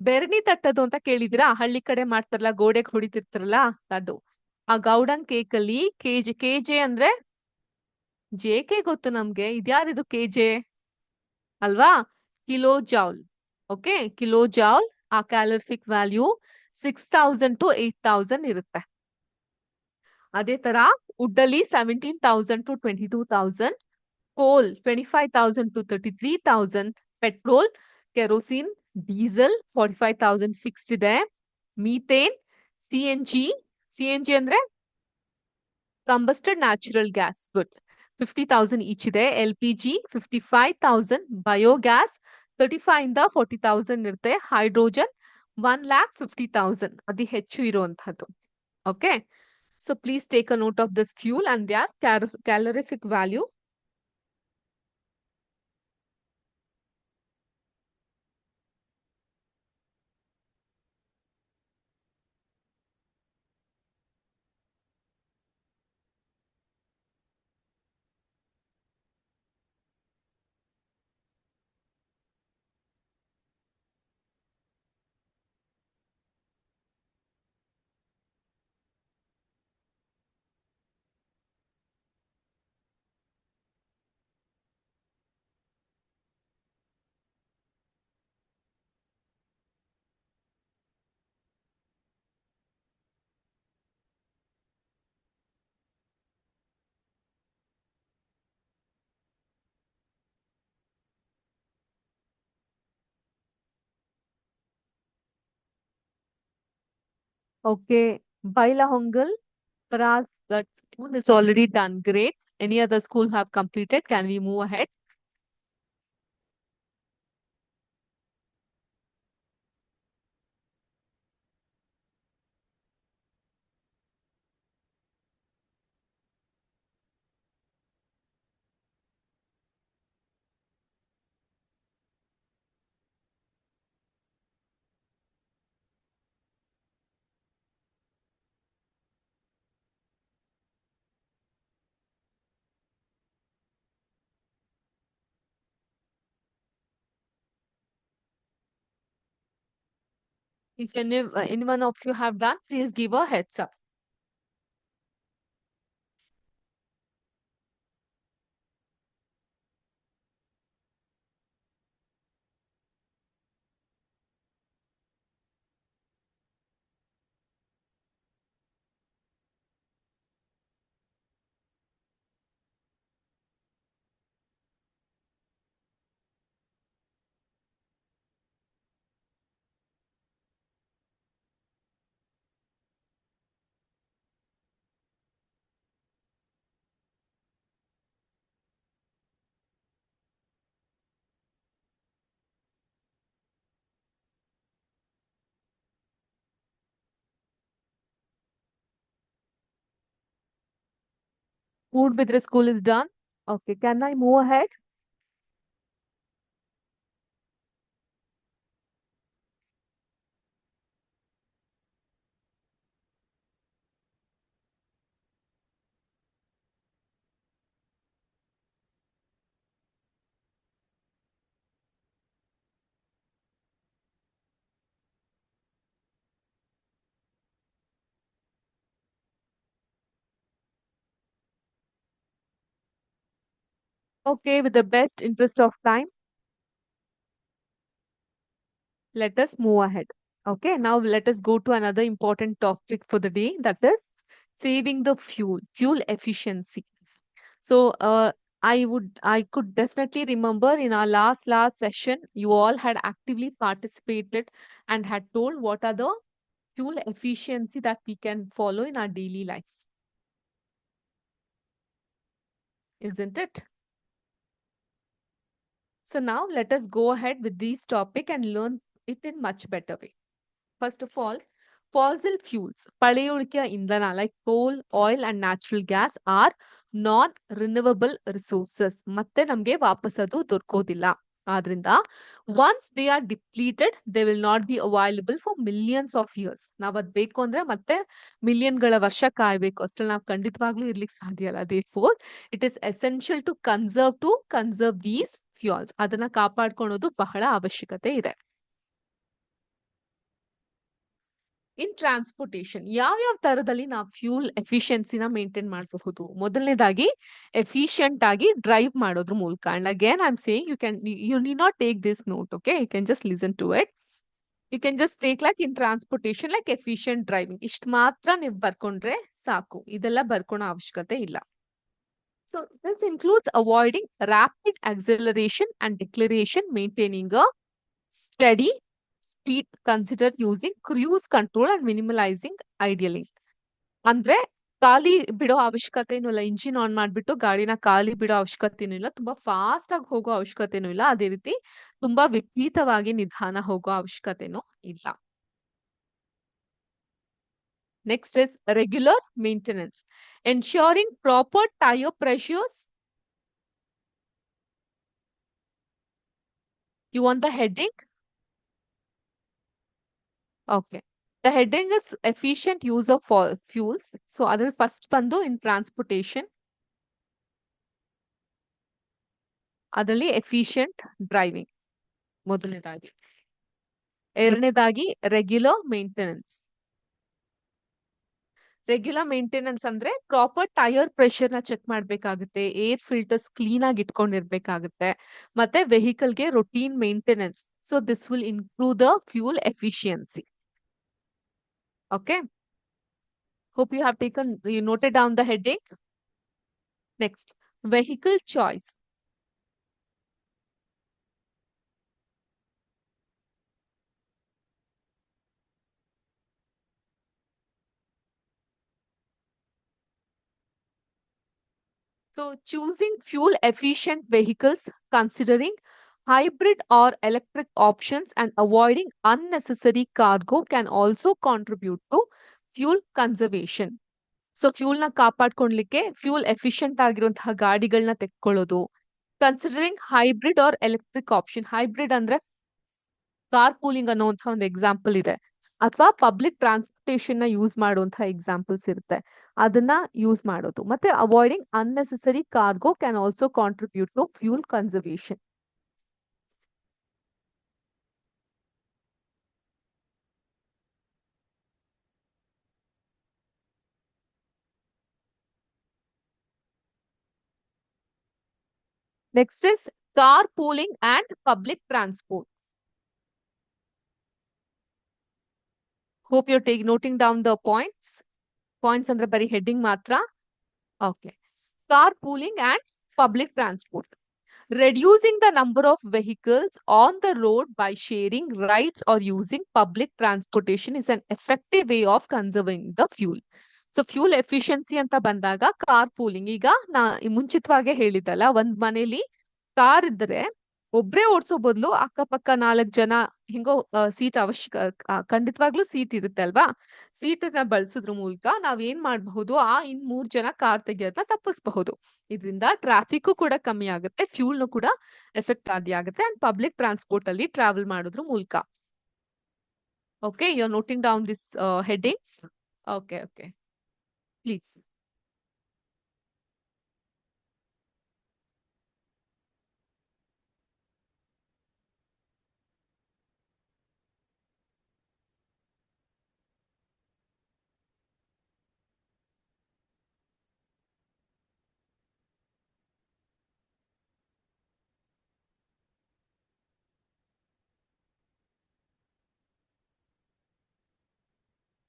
ಬೆರಣಿ ತಟ್ಟದು ಅಂತ ಕೇಳಿದಿರಾ? ಹಳ್ಳಿ ಕಡೆ ಮಾಡ್ತಾರಲ್ಲ, ಗೋಡೆಗೆ ಹೊಡಿತಿರ್ತಾರಲ್ಲ ಅದು. ಆ ಗೌಡಂಗ್ ಕೇಕ್ ಅಲ್ಲಿ ಕೆಜೆ ಅಂದ್ರೆ ಜೆಕೆ ಗೊತ್ತು ನಮ್ಗೆ. ಇದ್ಯಾರಿದು ಕೆಜೆ ಅಲ್ವಾ? Kilo joule. Okay, kilo joule. ಆ ಕ್ಯಾಲರಿಫಿಕ್ ವ್ಯಾಲ್ಯೂ 6000 to 8000 ಇರುತ್ತೆ. ಅದೇ ತರ ವುಡ್ ಅಲ್ಲಿ 17,000 to 22,000, ಕೋಲ್ 25,000 to 33,000, petrol, kerosene, diesel 45,000 fixed ಇದೆ. ಮೀಥೇನ್, ಸಿ ಎನ್ ಜಿ ಅಂದ್ರೆ ಕಂಬಸ್ಟೆಡ್ ನ್ಯಾಚುರಲ್ ಗ್ಯಾಸ್, ಗುಡ್, 50,000 ಈಚ್ ಇದೆ. LPG 55,000, ಬಯೋಗ್ಯಾಸ್ 35 ಇಂದ 40,000 ಇರುತ್ತೆ. ಹೈಡ್ರೋಜನ್ 1,50,000 ಅತಿ ಹೆಚ್ಚು ಇರುವಂತಹದ್ದು. Okay, so please take a note of this fuel and their calorific value. Okay, Bailahongal, Paraz, that school is already done. Great. Any other school have completed? Can we move ahead? If anyone of you have done, please give a heads up. Moodbidra school is done. Okay, can I move ahead? Okay, with the best interest of time, let us move ahead. Okay, now let us go to another important topic for the day, that is saving the fuel efficiency. So, I could definitely remember in our last session, you all had actively participated and had told what are the fuel efficiency that we can follow in our daily life, isn't it? So now let us go ahead with this topic and learn it in much better way. First of all, fossil fuels, ಪಳೆಯುಳಿಕೆ ಇಂಧನ like coal, oil and natural gas are non-renewable resources. ಮತ್ತೆ ನಮ್ಗೆ ವಾಪಸ್ ಅದು ದೊರಕೋದಿಲ್ಲ. ಆದ್ರಿಂದ once they are depleted, they will not be available for millions of years. ನಾವ್ ಅದ್ ಬೇಕು ಅಂದ್ರೆ ಮತ್ತೆ ಮಿಲಿಯನ್‌ಗಳ ವರ್ಷ ಕಾಯ್ಬೇಕು. ಅಷ್ಟ್ರಲ್ಲಿ ನಾವು ಖಂಡಿತವಾಗ್ಲೂ ಇರ್ಲಿಕ್ಕೆ ಸಾಧ್ಯ ಇಲ್ಲ. Therefore, it is essential to conserve these fuels. ಅದನ್ನ ಕಾಪಾಡ್ಕೊಳ್ಳೋದು ಬಹಳ ಅವಶ್ಯಕತೆ ಇದೆ. ಇನ್ ಟ್ರಾನ್ಸ್‌ಪೋರ್ಟೇಷನ್ ಯಾವ್ಯಾವ ತರದಲ್ಲಿ ನಾವು ಫ್ಯೂಲ್ ಎಫಿಷಿಯನ್ಸಿನ ಮೇಂಟೈನ್ ಮಾಡಬಹುದು? ಮೊದಲನೇದಾಗಿ ಎಫಿಷಿಯಂಟ್ ಆಗಿ ಡ್ರೈವ್ ಮಾಡೋದ್ರ ಮೂಲಕ. And again I am saying you need not take this note. Okay, you can just listen to it. You can just take like in transportation like efficient driving. ಇಷ್ಟು ಮಾತ್ರ ನೀವು ಬರ್ಕೊಂಡ್ರೆ ಸಾಕು. ಇದೆಲ್ಲ ಬರ್ಕೊಳೋ ಅವಶ್ಯಕತೆ ಇಲ್ಲ. So this includes avoiding rapid acceleration and deceleration, maintaining a steady speed, consider using cruise control and minimalizing idling. ಅಂದ್ರೆ ಖಾಲಿ ಬಿಡೋ ಅವಶ್ಯಕತೆನೂ ಇಲ್ಲ. ಇಂಜಿನ್ ಆನ್ ಮಾಡ್ಬಿಟ್ಟು ಗಾಡಿನ ಖಾಲಿ ಬಿಡೋ ಅವಶ್ಯಕತೆನೂ ಇಲ್ಲ. ತುಂಬಾ ಫಾಸ್ಟ್ ಆಗಿ ಹೋಗೋ ಅವಶ್ಯಕತೆನೂ ಇಲ್ಲ. ಅದೇ ರೀತಿ ತುಂಬಾ ವಿಪರೀತವಾಗಿ ನಿಧಾನ ಹೋಗೋ ಅವಶ್ಯಕತೆನೂ ಇಲ್ಲ. Next is regular maintenance, ensuring proper tire pressures. You want the heading? Okay. The heading is efficient use of fuels. So ಅದ್ರಲ್ಲಿ ಫಸ್ಟ್ ಬಂದು in transportation, ಅದರಲ್ಲಿ efficient driving ಮೊದಲನೇದಾಗಿ. ಎರಡನೇದಾಗಿ ರೆಗ್ಯುಲರ್ ಮೇಂಟೆನೆನ್ಸ್. ರೆಗ್ಯುಲರ್ ಮೇಂಟೆನೆನ್ಸ್ ಅಂದ್ರೆ ಪ್ರಾಪರ್ ಟೈರ್ ಪ್ರೆಷರ್ ನ check ಮಾಡ್ಬೇಕಾಗುತ್ತೆ, air filters clean ಆಗಿ ಇಟ್ಕೊಂಡಿರ್ಬೇಕಾಗುತ್ತೆ, ಮತ್ತೆ ವೆಹಿಕಲ್ಗೆ routine maintenance. So this will improve the fuel efficiency. Okay, hope you noted down the heading. Next, vehicle choice. So, choosing fuel efficient vehicles, considering hybrid or electric options, and avoiding unnecessary cargo can also contribute to fuel conservation. So ಫ್ಯೂಲ್ನ ಕಾಪಾಡ್ಕೊಳ್ಲಿಕ್ಕೆ fuel efficient ಆಗಿರುವಂತಹ ಗಾಡಿಗಳನ್ನ ತೆಕ್ಕೊಳ್ಳೋದು, considering hybrid or electric option. Hybrid ಅಂದ್ರೆ carpooling ಅನ್ನುವಂತಹ ಒಂದು example ಇದೆ, ಅಥವಾ ಪಬ್ಲಿಕ್ ಟ್ರಾನ್ಸ್ಪೋರ್ಟೇಷನ್ ನ ಯೂಸ್ ಮಾಡುವಂತಹ ಎಕ್ಸಾಂಪಲ್ಸ್ ಇರುತ್ತೆ, ಅದನ್ನ ಯೂಸ್ ಮಾಡೋದು. ಮತ್ತೆ avoiding unnecessary cargo can also contribute to fuel conservation. Next is carpooling and public transport. Hope you're noting down the points. Points ಅಂದ್ರೆ ಬರೀ ಹೆಡ್ಡಿಂಗ್ ಮಾತ್ರ. Okay. Carpooling and public transport. Reducing the number of vehicles on the road by sharing rides or using public transportation is an effective way of conserving the fuel. So fuel efficiency ಅಂತ ಬಂದಾಗ car pooling, ಈಗ ನಾ ಮುಂಚಿತವಾಗೆ ಹೇಳಿದ್ದಲ್ಲ, ಒಂದ್ ಮನೇಲಿ car ಇದ್ರೆ ಒಬ್ರೇ ಓಡಿಸೋ ಬದಲು ಅಕ್ಕಪಕ್ಕ 4 ಜನ ಹಿಂಗೋ ಸೀಟ್ ಅವಶ್ಯಕ, ಖಂಡಿತವಾಗ್ಲೂ ಸೀಟ್ ಇರುತ್ತೆ ಅಲ್ವಾ, ಸೀಟ್ ನ ಬಳಸೋದ್ರ ಮೂಲಕ ನಾವ್ ಏನ್ ಮಾಡಬಹುದು, ಇನ್ 3 ಜನ ಕಾರ್ ತೆಗಿಯೋದನ್ನ ತಪ್ಪಿಸಬಹುದು. ಇದರಿಂದ ಟ್ರಾಫಿಕ್ ಕೂಡ ಕಮ್ಮಿ ಆಗುತ್ತೆ, ಫ್ಯೂಲ್ ಕೂಡ ಎಫೆಕ್ಟ್ ಆಗುತ್ತೆ, ಅಂಡ್ ಪಬ್ಲಿಕ್ ಟ್ರಾನ್ಸ್ಪೋರ್ಟ್ ಅಲ್ಲಿ ಟ್ರಾವೆಲ್ ಮಾಡೋದ್ರ ಮೂಲಕ. Okay, you are noting down this headings. Okay okay, please.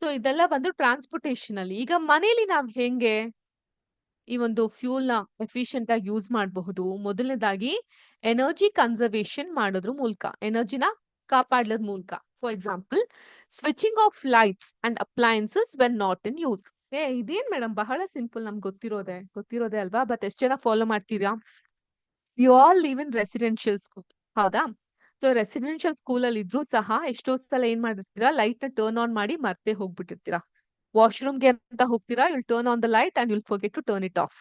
So ಇದೆಲ್ಲ ಬಂದು ಟ್ರಾನ್ಸ್ಪೋರ್ಟೇಷನ್ ಅಲ್ಲಿ. ಈಗ ಮನೇಲಿ ನಾವ್ ಹೆಂಗೆ ಈ ಒಂದು ಫ್ಯೂಲ್ ನ ಎಫಿಷಿಯಂಟ್ ಆಗಿ ಯೂಸ್ ಮಾಡಬಹುದು? ಮೊದಲನೇದಾಗಿ ಎನರ್ಜಿ ಕನ್ಸರ್ವೇಷನ್ ಮಾಡೋದ್ರ ಮೂಲಕ, ಎನರ್ಜಿನ ಕಾಪಾಡೋದ್ರ ಮೂಲಕ. For example, switching off lights and appliances when not in use. ಇದೇನ್ ಮೇಡಮ್, ಬಹಳ ಸಿಂಪಲ್, ನಮ್ಗೆ ಗೊತ್ತಿರೋದೆ ಅಲ್ವಾ, ಬಟ್ ಎಷ್ಟು ಜನ ಫಾಲೋ ಮಾಡ್ತೀರಾ? You all live in residential school, ಹೌದಾ? ಸೊ ರೆಸಿಡೆನ್ಷಿಯಲ್ ಸ್ಕೂಲ್ ಅಲ್ಲಿ ಇದ್ರೂ ಸಹ ಎಷ್ಟೋ ಸಲ ಏನ್ ಮಾಡಿರ್ತೀರಾ, ಲೈಟ್ ನ ಟರ್ನ್ ಆನ್ ಮಾಡಿ ಮತ್ತೆ ಹೋಗ್ಬಿಟ್ಟಿರ್ತೀರಾ. ವಾಶ್ರೂಮ್ಗೆ ಅಂತ ಹೋಗ್ತೀರಾ, you'll turn on the light and you'll forget to turn it off,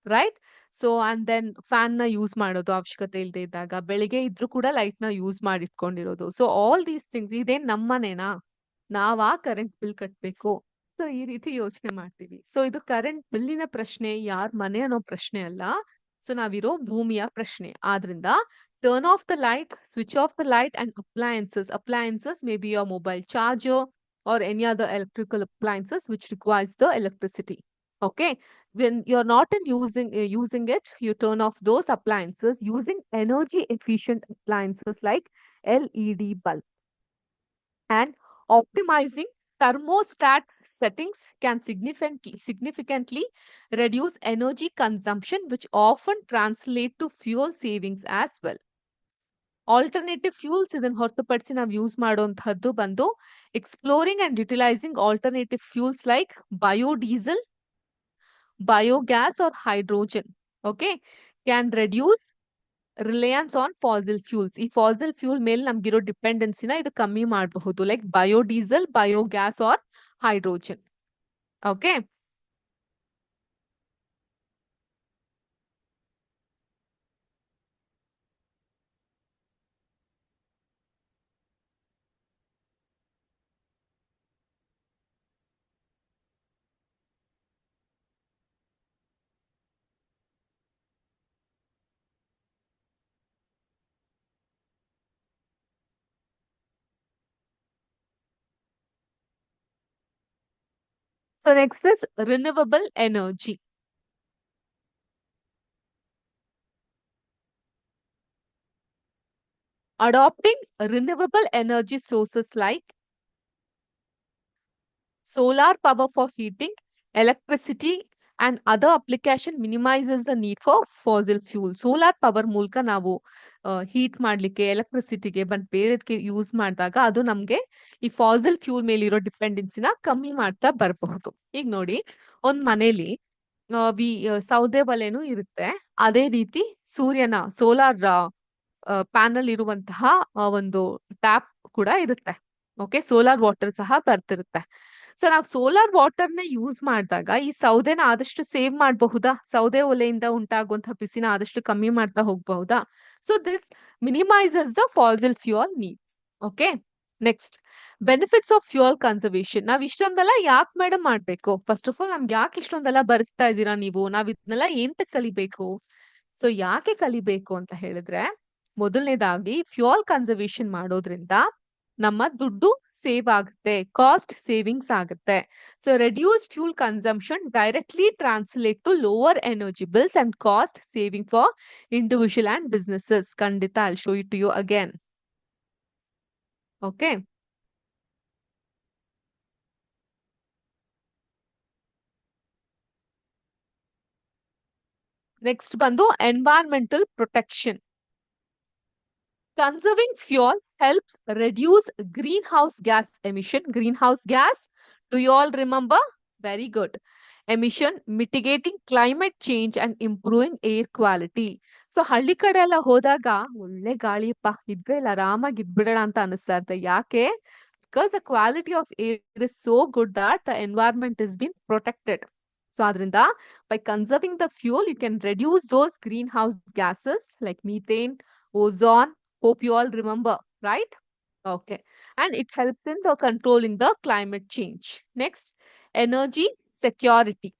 right? So and then fan ನ ಯೂಸ್ ಮಾಡೋದು ಅವಶ್ಯಕತೆ ಇಲ್ಲದೆ ಇದ್ದಾಗ, ಬೆಳಿಗ್ಗೆ ಇದ್ರೂ ಕೂಡ ಲೈಟ್ ನ ಯೂಸ್ ಮಾಡಿ ಇಟ್ಕೊಂಡಿರೋದು. ಸೊ ಆಲ್ ದೀಸ್ ಥಿಂಗ್ಸ್, ಇದೇನ್ ನಮ್ಮನೇನಾ, ನಾವಾ ಕರೆಂಟ್ ಬಿಲ್ ಕಟ್ಬೇಕು? ಸೊ ಈ ರೀತಿ ಯೋಚನೆ ಮಾಡ್ತೀವಿ. ಸೊ ಇದು ಕರೆಂಟ್ ಬಿಲ್ಲಿನ ಪ್ರಶ್ನೆ, ಯಾರ್ ಮನೆ ಅನ್ನೋ ಪ್ರಶ್ನೆ ಅಲ್ಲ, ಸೊ ನಾವಿರೋ ಭೂಮಿಯ ಪ್ರಶ್ನೆ. ಆದ್ರಿಂದ turn off the light, switch off the light and appliances may be your mobile charger or any other electrical appliances which requires the electricity. Okay, when you're not in using it, you turn off those appliances using energy efficient appliances like LED bulb. And optimizing thermostat settings can significantly reduce energy consumption, which often translate to fuel savings as well. Alternative fuels, ಇದನ್ನ ಹೊರತುಪಡಿಸಿ ನಾವು use ಮಾಡುವಂತಹದ್ದು ಬಂದು exploring and utilising alternative fuels like biodiesel, biogas or hydrogen. Okay, can reduce reliance on fossil fuels. ಈ fossil fuel ಮೇಲೆ ನಮ್ಗಿರೋ ಡಿಪೆಂಡೆನ್ಸಿನ ಇದು ಕಮ್ಮಿ ಮಾಡಬಹುದು, like biodiesel, biogas or hydrogen. Okay, so next is renewable energy. Adopting renewable energy sources like solar power for heating, electricity, and other application minimizes the need for fossil fuel. Solar power ಮೂಲಕ ನಾವು heat ಮಾಡ್ಲಿಕ್ಕೆ, ಎಲೆಕ್ಟ್ರಿಸಿಟಿಗೆ ಬಂದ್ ಬೇರೆದಕ್ಕೆ use ಮಾಡಿದಾಗ ಅದು ನಮ್ಗೆ ಈ fossil fuel ಮೇಲಿರೋ ಡಿಪೆಂಡೆನ್ಸಿನ ಕಮ್ಮಿ ಮಾಡ್ತಾ ಬರಬಹುದು. ಈಗ ನೋಡಿ, ಒಂದ್ ಮನೇಲಿ ಸೌದೆ ಒಲೆನೂ ಇರುತ್ತೆ. ಅದೇ ರೀತಿ ಸೂರ್ಯನ ಸೋಲಾರ್ ಪ್ಯಾನಲ್ ಇರುವಂತಹ ಒಂದು ಟ್ಯಾಪ್ ಕೂಡ ಇರುತ್ತೆ. ಓಕೆ, ಸೋಲಾರ್ ವಾಟರ್ ಸಹ ಬರ್ತಿರುತ್ತೆ. ಸೊ ನಾವು ಸೋಲಾರ್ ವಾಟರ್‌ನ ಯೂಸ್ ಮಾಡಿದಾಗ ಈ ಸೌದೆನ ಆದಷ್ಟು ಸೇವ್ ಮಾಡಬಹುದಾ? ಸೌದೆ ಒಲೆಯಿಂದ ಉಂಟಾಗುವಂತಹ ಬಿಸಿನ ಆದಷ್ಟು ಕಮ್ಮಿ ಮಾಡ್ತಾ ಹೋಗಬಹುದಾ? So this minimises the fossil fuel needs. Okay. Next, benefits of fuel conservation. ನಾವ್ ಇಷ್ಟೊಂದೆಲ್ಲ ಯಾಕೆ ಮೇಡಮ್ ಮಾಡ್ಬೇಕು? ಫಸ್ಟ್ ಆಫ್ ಆಲ್ ನಮ್ಗೆ ಯಾಕೆ ಇಷ್ಟೊಂದೆಲ್ಲ ಬರೆಸ್ತಾ ಇದ್ದೀರಾ ನೀವು? ನಾವ್ ಇದನ್ನೆಲ್ಲ ಏಂತಕ್ ಕಲಿಬೇಕು? ಸೊ ಯಾಕೆ ಕಲಿಬೇಕು ಅಂತ ಹೇಳಿದ್ರೆ, ಮೊದಲನೇದಾಗಿ ಫ್ಯೂಯಲ್ ಕನ್ಸರ್ವೇಷನ್ ಮಾಡೋದ್ರಿಂದ ನಮ್ಮ ದುಡ್ಡು ಸೇವ್ ಆಗುತ್ತೆ, ಕಾಸ್ಟ್ ಸೇವಿಂಗ್ಸ್ ಆಗುತ್ತೆ. So reduce fuel consumption directly translate to lower energy bills and cost saving for individual and businesses. ಖಂಡಿತ I show it to you again. Okay. Next ಬಂದು environmental protection. Conserving fuel helps reduce greenhouse gas emission. Greenhouse gas, do you all remember? Very good. Emission, mitigating climate change and improving air quality. So ಹಳ್ಳಿ ಕಡೆ ಎಲ್ಲ ಹೋದಾಗ ಒಳ್ಳೆ ಗಾಳಿಯಪ್ಪ, ಇದ್ರೆ ಇಲ್ಲ ಆರಾಮಾಗಿ ಇದ್ಬಿಡೋಣ ಅಂತ ಅನಿಸ್ತಾ ಇರುತ್ತೆ. ಯಾಕೆ? Because the quality of air is so good that the environment is being protected. So adrinda, by conserving the fuel, you can reduce those greenhouse gases like methane, ozone. Hope you all remember, right? Okay. And it helps in the controlling the climate change. Next, energy security.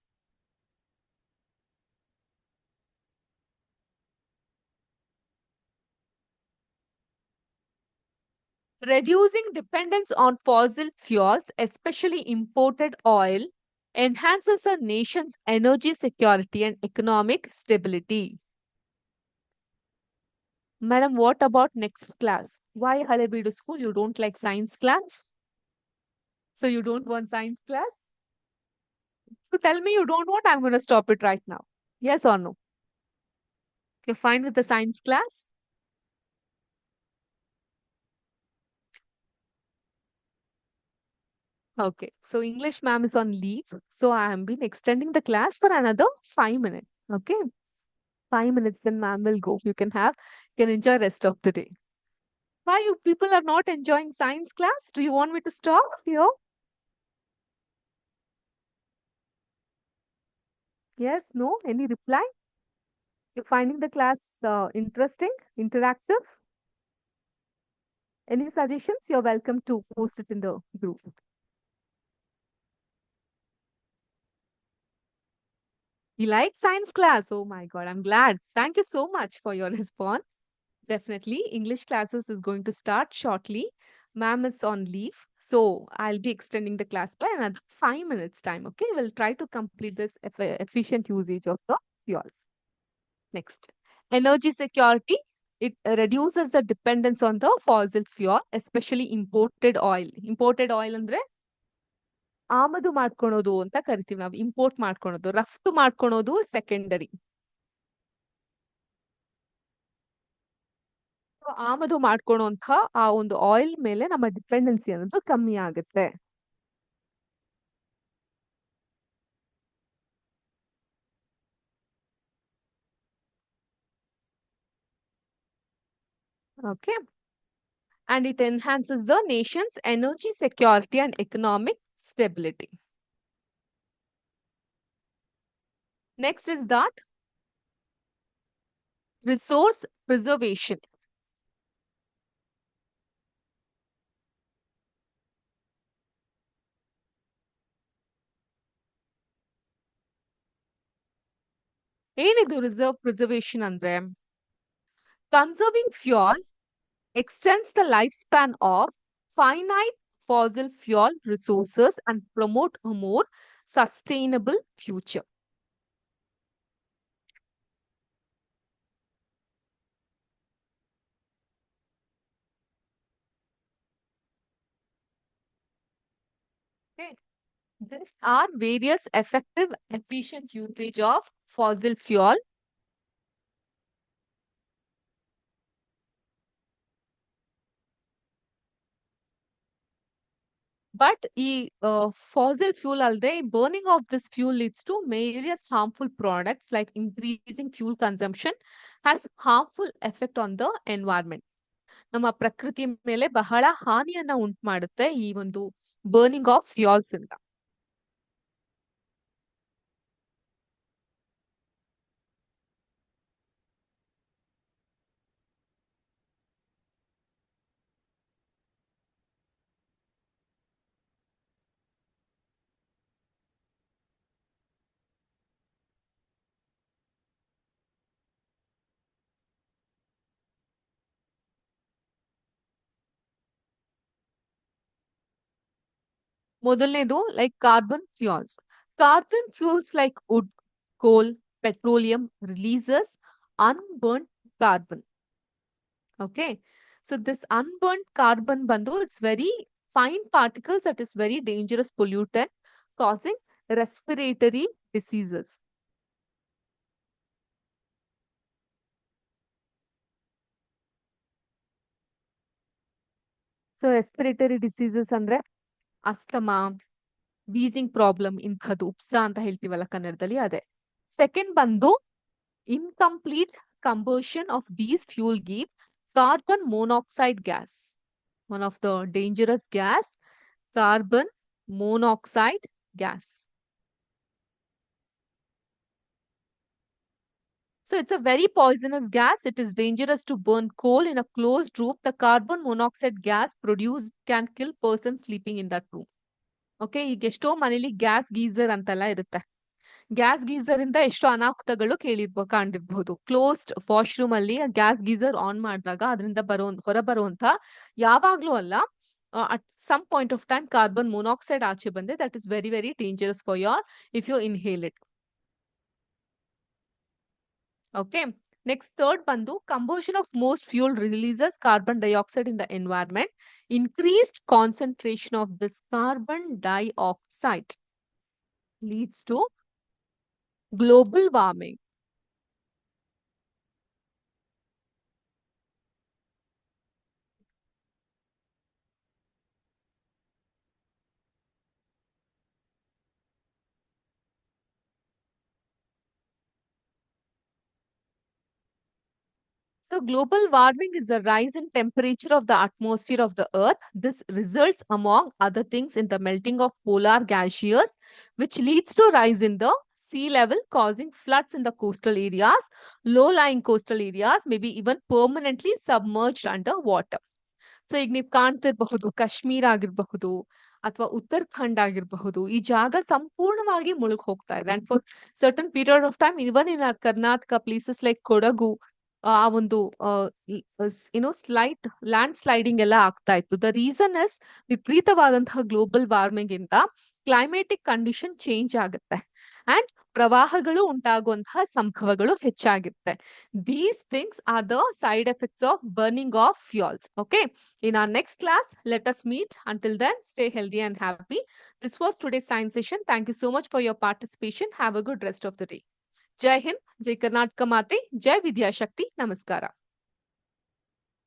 Reducing dependence on fossil fuels, especially imported oil, enhances a nation's energy security and economic stability. Madam, what about next class? Why Halebeedu school? You don't like science class? So you don't want science class? To tell me you don't want, I'm going to stop it right now. Yes or no? You're fine with the science class? Okay. So English ma'am is on leave. So I am been extending the class for another 5 minutes. Okay. 5 minutes, then ma'am will go. You can enjoy rest of the day. Why you people are not enjoying science class? Do you want me to stop here? Yes, no? Any reply? You're finding the class interesting, interactive? Any suggestions? You're welcome to post it in the group. You like science class? Oh my God, I'm glad. Thank you so much for your response. Definitely, English classes is going to start shortly. Ma'am is on leave, so I'll be extending the class by another 5 minutes time. Okay, we'll try to complete this efficient usage of the fuel. Next, energy security. It reduces the dependence on the fossil fuel, especially imported oil. Imported oil ಅಂದ್ರೆ ಆಮದು ಮಾಡ್ಕೊಳೋದು ಅಂತ ಕರಿತೀವಿ ನಾವು. Import ಮಾಡ್ಕೊಳೋದು, ರಫ್ತು ಮಾಡ್ಕೊಳೋದು secondary. ಆಮದು ಮಾಡ್ಕೊಳೋಂಥ ಆ ಒಂದು ಆಯಿಲ್ ಮೇಲೆ ನಮ್ಮ ಡಿಪೆಂಡೆನ್ಸಿ ಅನ್ನೋದು ಕಮ್ಮಿ ಆಗುತ್ತೆ. Okay. And it enhances the nation's energy security and economic stability. Next is that resource preservation. ಏನಿದು ರಿಸರ್ವ್ ಪ್ರಿಸರ್ವೇಷನ್ ಅಂದ್ರೆ, conserving fuel extends the lifespan of finite fossil fuel resources and promote a more sustainable future. Okay. These are various effective, efficient usage of fossil fuel. But ಈ fossil fuel ಅಲ್ಲದೆ burning of this fuel leads to various harmful products like increasing fuel consumption has harmful effect on the environment. ನಮ್ಮ ಪ್ರಕೃತಿ ಮೇಲೆ ಬಹಳ ಹಾನಿಯನ್ನ ಉಂಟು ಮಾಡುತ್ತೆ ಈ ಒಂದು ಬರ್ನಿಂಗ್ ಆಫ್ ಫ್ಯೂಲ್ಸ್ ಇಂದ. ಮೊದಲನೇದು like carbon fuels. Carbon fuels like wood, coal, petroleum releases unburn carbon. Okay, so this unburn carbon ಬಂದು it's very fine particles that is very dangerous pollutant causing respiratory diseases. So respiratory diseases ಅಂದ್ರೆ asthma, wheezing problem, ಇಂಥದ್ದು ಉಪ್ಸ ಅಂತ ಹೇಳ್ತೀವಲ್ಲ ಕನ್ನಡದಲ್ಲಿ ಅದೇ. Second ಬಂದು incomplete combustion of these fuel give carbon monoxide gas. One of the dangerous gas, carbon monoxide gas. So it's a very poisonous gas. It is dangerous to burn coal in a closed room. The carbon monoxide gas produced can kill person sleeping in that room. Okay, ಈಗ ಎಷ್ಟೋ ಮನೇಲಿ gas geyser ಅಂತೆಲ್ಲ ಇರುತ್ತೆ. Gas geyser ಇಂದ ಎಷ್ಟೋ ಅನಾಹುತಗಳು ಕಾಣಿರ್ಬಹುದು. Closed washroom ಅಲ್ಲಿ ಗ್ಯಾಸ್ ಗೀಸರ್ ಆನ್ ಮಾಡಿದಾಗ ಅದರಿಂದ ಹೊರ ಬರುವಂತ ಯಾವಾಗ್ಲೂ ಅಲ್ಲ, at some point of time carbon monoxide ಆಚೆ ಬಂದೆ that is very very dangerous for your if you inhale it. Okay. Next, third bandu, combustion of most fuel releases carbon dioxide in the environment. Increased concentration of this carbon dioxide leads to global warming. So global warming is the rise in temperature of the atmosphere of the earth. This results among other things in the melting of polar glaciers, which leads to rise in the sea level, causing floods in the coastal areas. Low-lying coastal areas may be even permanently submerged under water. So ಈಗ ನೀವು ಕಾಣ್ತಿರಬಹುದು ಕಾಶ್ಮೀರ ಆಗಿರಬಹುದು ಅಥವಾ ಉತ್ತರಾಖಂಡ್ ಆಗಿರಬಹುದು, ಈ ಜಾಗ ಸಂಪೂರ್ಣವಾಗಿ ಮುಳುಗ್ ಹೋಗ್ತಾ ಇದೆ. And for certain period of time even in our Karnataka places like Kodagu, ಆ ಒಂದು ಏನೋ ಲ್ಯಾಂಡ್ ಸ್ಲೈಡಿಂಗ್ ಎಲ್ಲ ಆಗ್ತಾ ಇತ್ತು. ದ ರೀಸನ್ ಇಸ್ ವಿಪರೀತವಾದಂತಹ ಗ್ಲೋಬಲ್ ವಾರ್ಮಿಂಗ್ ಇಂದ ಕ್ಲೈಮೇಟಿಕ್ ಕಂಡೀಷನ್ ಚೇಂಜ್ ಆಗುತ್ತೆ ಅಂಡ್ ಪ್ರವಾಹಗಳು ಉಂಟಾಗುವಂತಹ ಸಂಭವಗಳು ಹೆಚ್ಚಾಗಿರುತ್ತೆ. These things are the side effects of burning of fuels. Okay. In our next class, let us meet. Until then, stay healthy and happy. This was today's science session. Thank you so much for your participation. Have a good rest of the day. Jai Hind, Jai Karnataka Mate, Jai Vidya Shakti. Namaskara.